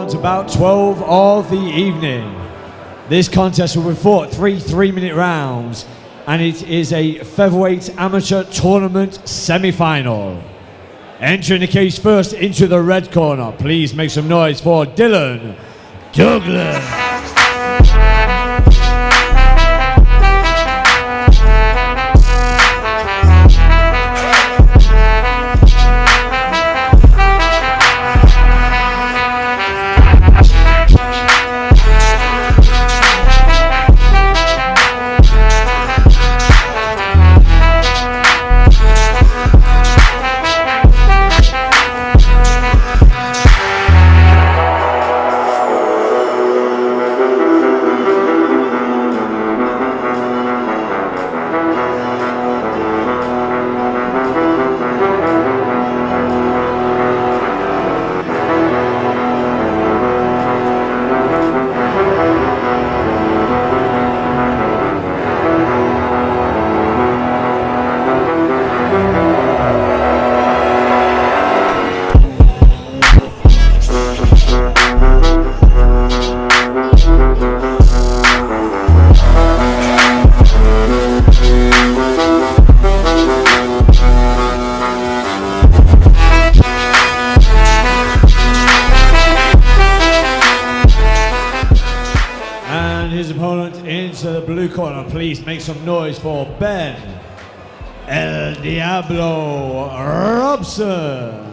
rounds, about 12 of the evening. This contest will be fought 3 3-minute rounds, and it is a featherweight amateur tournament semi-final. Entering the cage first into the red corner, please make some noise for Dillan Douglas. His opponent into the blue corner, please make some noise for Ben El Diablo Robson.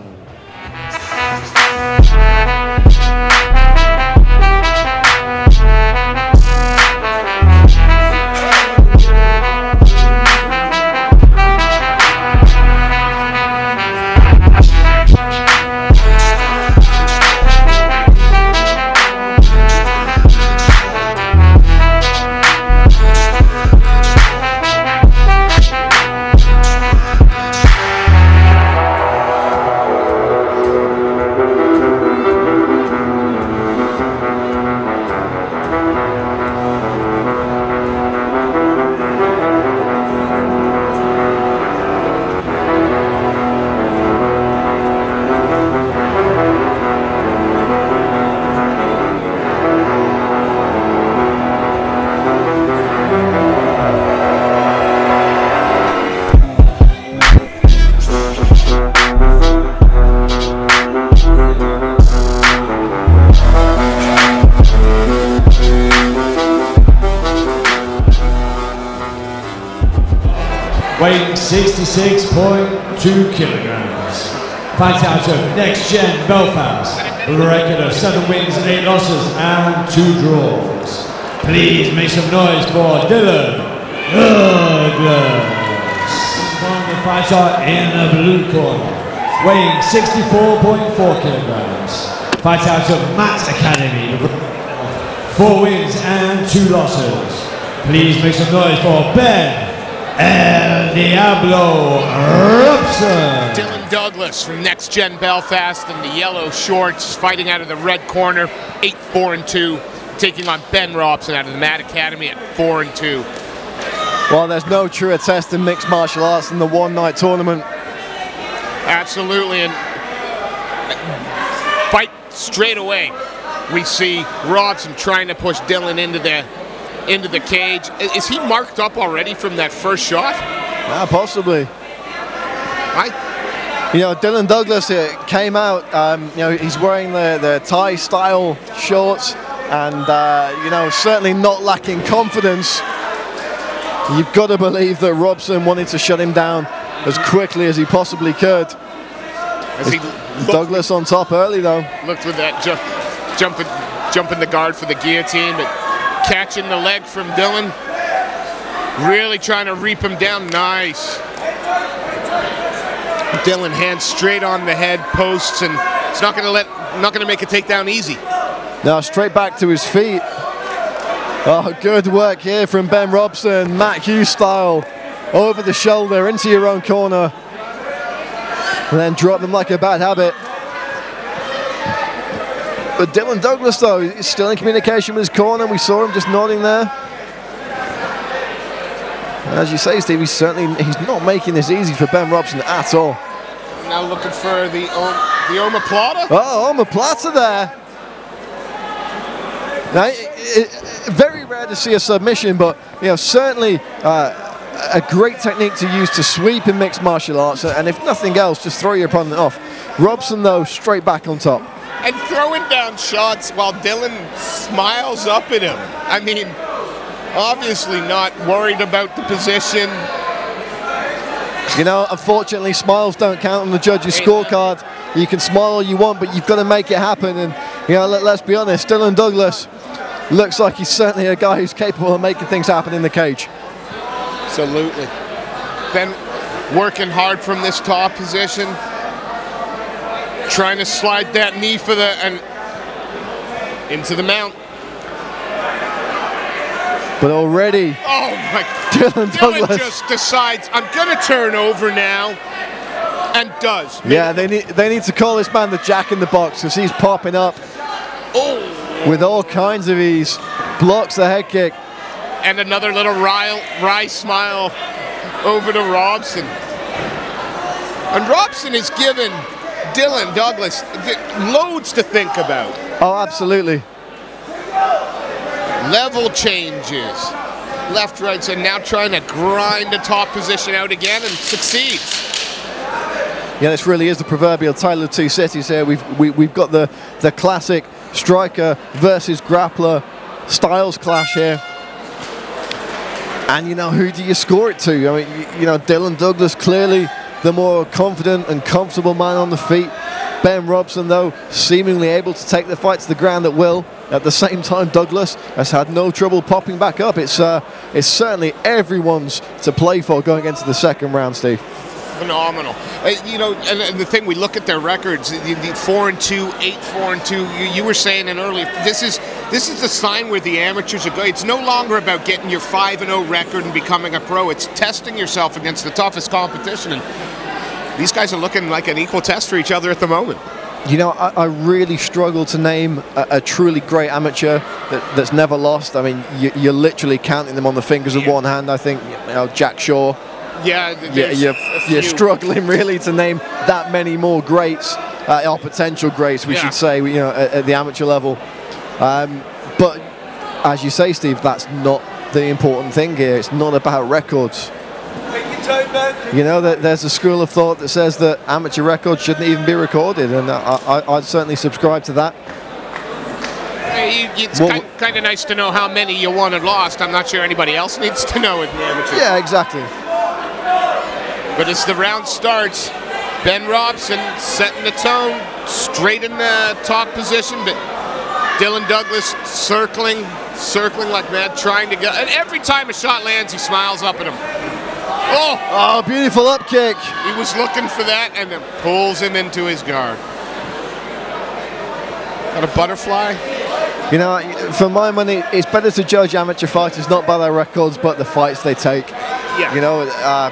Weighing 66.2 kilograms. Fights out of Next Gen Belfast, with a record of 7 wins, 8 losses, and 2 draws. Please make some noise for Dillan Douglas. The fighter in the blue corner, weighing 64.4 kilograms. Fights out of Matt Academy, with 4 wins and 2 losses. Please make some noise for Ben El Diablo Robson. Dillan Douglas from Next Gen Belfast in the yellow shorts, fighting out of the red corner, 8-4-2, taking on Ben Robson out of the Matt Academy at 4-2. Well, there's no truer test in mixed martial arts than the one-night tournament. Absolutely, and fight straight away. We see Robson trying to push Dillan into the cage. Is he marked up already from that first shot? Possibly. You know, Dillan Douglas came out, you know, he's wearing the Thai style shorts and, you know, certainly not lacking confidence. You've got to believe that Robson wanted to shut him down as quickly as he possibly could. Douglas on top early though. Looked with that jumping the guard for the guillotine, but catching the leg from Dillan, really trying to reap him down. Nice. Dillan hands straight on the head posts, and it's not going to make a takedown easy. Now straight back to his feet. Oh, good work here from Ben Robson, Matt Hughes style, over the shoulder into your own corner, and then drop them like a bad habit. But Dillan Douglas, though, is still in communication with his corner. We saw him just nodding there. And as you say, Steve, he's not making this easy for Ben Robson at all. Now looking for the omoplata. Oh, omoplata there. Now, very rare to see a submission, but certainly a great technique to use to sweep in mixed martial arts, and if nothing else, just throw your opponent off. Robson, though, straight back on top. And throwing down shots while Dillan smiles up at him. I mean, obviously not worried about the position. Unfortunately, smiles don't count on the judge's scorecard. You can smile all you want, but you've got to make it happen. And let's be honest, Dillan Douglas looks like he's certainly a guy who's capable of making things happen in the cage. Absolutely. Ben working hard from this top position, trying to slide that knee for and into the mount. But already, oh my! Dillan just decides, I'm going to turn over now, and does. Yeah, they need to call this man the Jack in the Box, because he's popping up with all kinds of ease. Blocks the head kick. And another little wry smile over to Robson. And Robson has given Dillan Douglas loads to think about. Oh, absolutely. Level changes. Left, right, and now trying to grind the top position out again and succeeds. Yeah, this really is the proverbial tale of two cities here. We've got the classic striker versus grappler styles clash here. And who do you score it to? I mean, Dillan Douglas clearly the more confident and comfortable man on the feet. Ben Robson, though, seemingly able to take the fight to the ground at will. At the same time, Douglas has had no trouble popping back up. It's certainly everyone's to play for going into the second round, Steve. Phenomenal. And the thing, we look at their records, the 4-2, 8-4-2. You were saying it earlier. This is the sign where the amateurs are going. It's no longer about getting your 5-0 record and becoming a pro. It's testing yourself against the toughest competition. And these guys are looking like an equal test for each other at the moment. I really struggle to name a truly great amateur that's never lost. I mean, you're literally counting them on the fingers of one hand. I think Jack Shaw. You're struggling really to name that many more greats, or potential greats, we should say, at the amateur level. But as you say, Steve, that's not the important thing here. It's not about records. There's a school of thought that says that amateur records shouldn't even be recorded, and I'd certainly subscribe to that. It's kind of nice to know how many you won and lost. I'm not sure anybody else needs to know in the amateur. Yeah, exactly. But as the round starts, Ben Robson setting the tone, straight in the top position, but Dillan Douglas circling like mad, trying to go. And every time a shot lands, he smiles up at him. Oh, beautiful up kick. He was looking for that, and then pulls him into his guard. Got a butterfly? For my money, it's better to judge amateur fighters not by their records, but the fights they take. Yeah.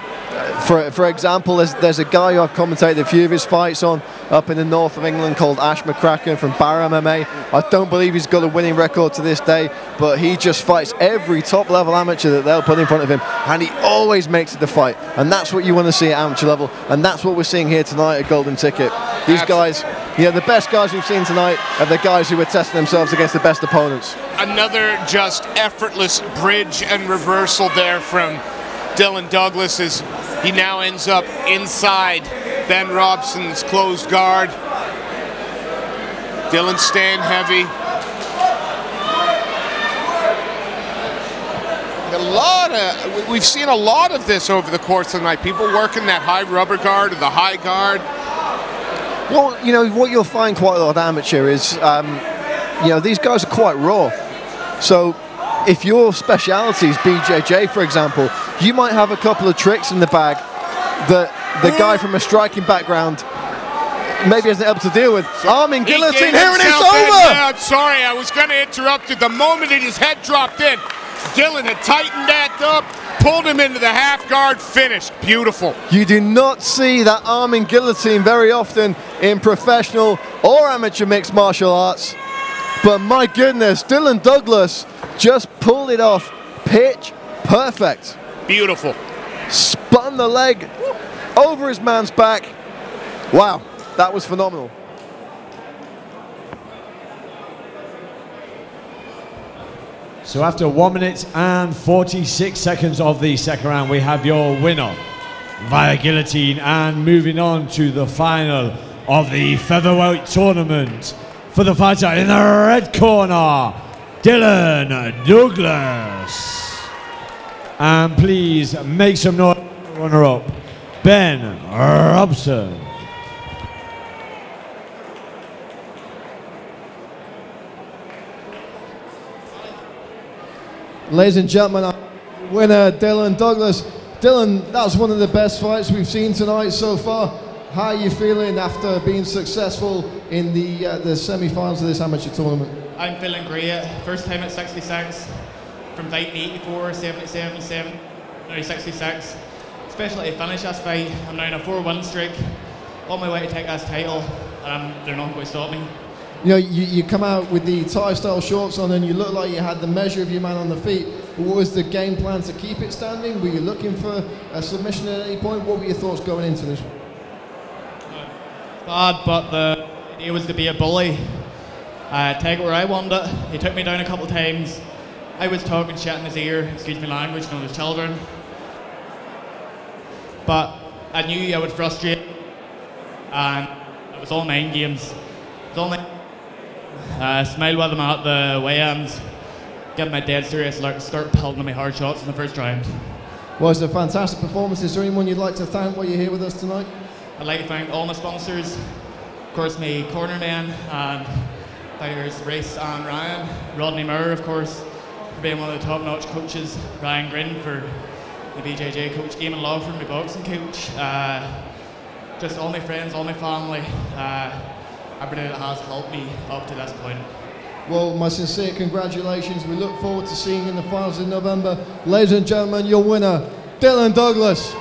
For example, there's a guy who I've commentated a few of his fights on up in the north of England called Ash McCracken from Barra MMA. I don't believe he's got a winning record to this day, but he just fights every top-level amateur that they'll put in front of him, and he always makes it the fight. And that's what you want to see at amateur level, and that's what we're seeing here tonight at Golden Ticket. These guys, the best guys we've seen tonight are the guys who are testing themselves against the best opponents. Another just effortless bridge and reversal there from Dillan Douglas as he now ends up inside Ben Robson's closed guard. Dillan staying heavy. We've seen a lot of this over the course of the night. People working that high rubber guard or the high guard. Well, what you'll find quite a lot of amateur is, these guys are quite raw. So if your speciality is BJJ, for example, you might have a couple of tricks in the bag that the guy from a striking background maybe isn't able to deal with. Arming guillotine here, and it's over! I'm sorry, I was going to interrupt you. The moment his head dropped in, Dillan had tightened that up, pulled him into the half guard, finished. Beautiful. You do not see that arming guillotine very often in professional or amateur mixed martial arts. But my goodness, Dillan Douglas just pulled it off. Pitch perfect. Beautiful. Spun the leg over his man's back. Wow, that was phenomenal. So after 1 minute and 46 seconds of the second round, we have your winner via guillotine, and moving on to the final of the featherweight tournament. For the fighter in the red corner, Dillan Douglas. And please make some noise for the runner-up, Ben Robson. Ladies and gentlemen, winner Dillan Douglas. Dillan, that was one of the best fights we've seen tonight so far. How are you feeling after being successful in the semi-finals of this amateur tournament? I'm feeling great. First time at 66, from fighting 84, 77, 7, now 66. Especially to finish this fight, I'm now on a 4-1 streak, on my way to take this title, and they're not going to stop me. You know, you come out with the Thai-style shorts on and you look like you had the measure of your man on the feet. What was the game plan to keep it standing? Were you looking for a submission at any point? What were your thoughts going into this? Bad, but the idea was to be a bully. Take it where I wanted it. He took me down a couple of times. I was talking shit in his ear, excuse me language, you know, his children. But I knew I would frustrate, and it was all mind games. It was all smile with him at the weigh-ins, give him a dead serious look, start pelting me hard shots in the first round. Well, it's a fantastic performance. Is there anyone you'd like to thank while you're here with us tonight? I'd like to thank all my sponsors, of course my cornermen and fighters Race and Ryan, Rodney Moore of course for being one of the top-notch coaches, Ryan Grin for the BJJ coach, Eamon Lawford, my boxing coach, just all my friends, all my family, everybody that has helped me up to this point. Well, my sincere congratulations. We look forward to seeing you in the finals in November. Ladies and gentlemen, your winner, Dillan Douglas.